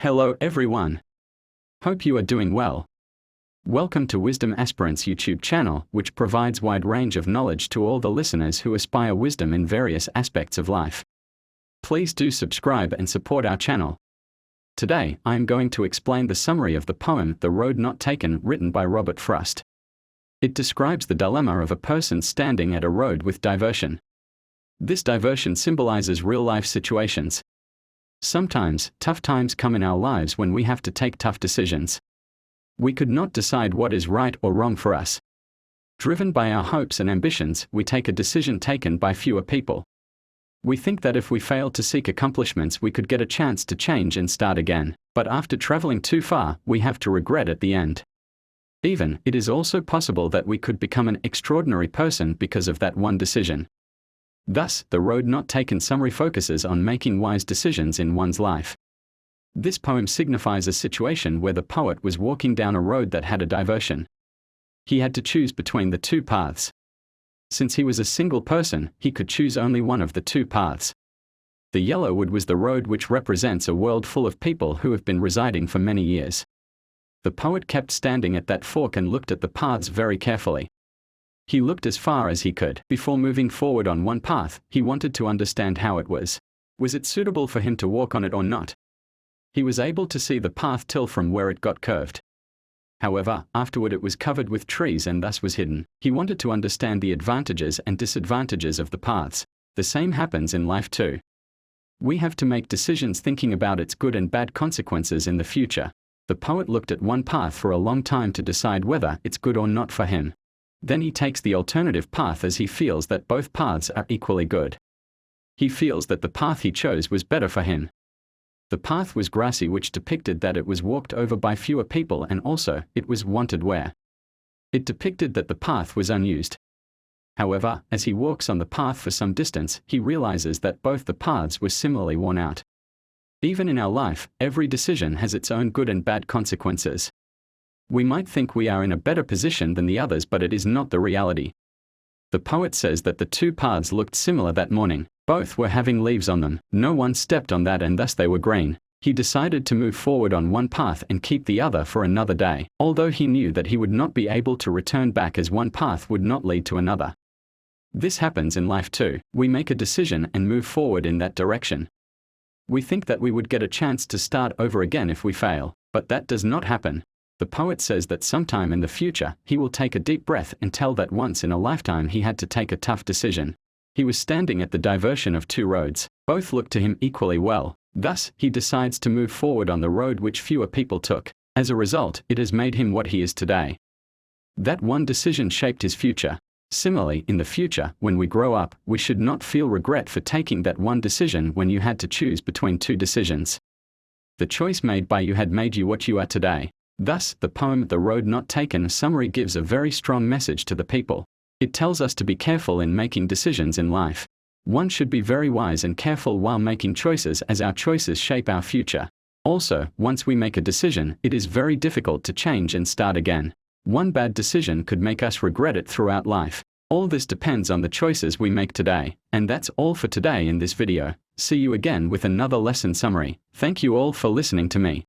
Hello everyone. Hope you are doing well. Welcome to Wisdom Aspirants YouTube channel, which provides wide range of knowledge to all the listeners who aspire wisdom in various aspects of life. Please do subscribe and support our channel. Today, I am going to explain the summary of the poem The Road Not Taken, written by Robert Frost. It describes the dilemma of a person standing at a road with diversion. This diversion symbolizes real-life situations. Sometimes, tough times come in our lives when we have to take tough decisions. We could not decide what is right or wrong for us. Driven by our hopes and ambitions, we take a decision taken by fewer people. We think that if we fail to seek accomplishments, we could get a chance to change and start again, but after traveling too far, we have to regret at the end. Even, it is also possible that we could become an extraordinary person because of that one decision. Thus, the road not taken summary focuses on making wise decisions in one's life. This poem signifies a situation where the poet was walking down a road that had a diversion. He had to choose between the two paths. Since he was a single person, he could choose only one of the two paths. The yellow wood was the road, which represents a world full of people who have been residing for many years. The poet kept standing at that fork and looked at the paths very carefully. He looked as far as he could. Before moving forward on one path, he wanted to understand how it was. Was it suitable for him to walk on it or not? He was able to see the path till from where it got curved. However, afterward it was covered with trees and thus was hidden. He wanted to understand the advantages and disadvantages of the paths. The same happens in life too. We have to make decisions thinking about its good and bad consequences in the future. The poet looked at one path for a long time to decide whether it's good or not for him. Then he takes the alternative path as he feels that both paths are equally good. He feels that the path he chose was better for him. The path was grassy, which depicted that it was walked over by fewer people, and also, it was wanted wear. It depicted that the path was unused. However, as he walks on the path for some distance, he realizes that both the paths were similarly worn out. Even in our life, every decision has its own good and bad consequences. We might think we are in a better position than the others, but it is not the reality. The poet says that the two paths looked similar that morning. Both were having leaves on them. No one stepped on that and thus they were green. He decided to move forward on one path and keep the other for another day, although he knew that he would not be able to return back as one path would not lead to another. This happens in life too. We make a decision and move forward in that direction. We think that we would get a chance to start over again if we fail, but that does not happen. The poet says that sometime in the future, he will take a deep breath and tell that once in a lifetime he had to take a tough decision. He was standing at the diversion of two roads. Both looked to him equally well. Thus, he decides to move forward on the road which fewer people took. As a result, it has made him what he is today. That one decision shaped his future. Similarly, in the future, when we grow up, we should not feel regret for taking that one decision when you had to choose between two decisions. The choice made by you had made you what you are today. Thus, the poem The Road Not Taken summary gives a very strong message to the people. It tells us to be careful in making decisions in life. One should be very wise and careful while making choices, as our choices shape our future. Also, once we make a decision, it is very difficult to change and start again. One bad decision could make us regret it throughout life. All this depends on the choices we make today. And that's all for today in this video. See you again with another lesson summary. Thank you all for listening to me.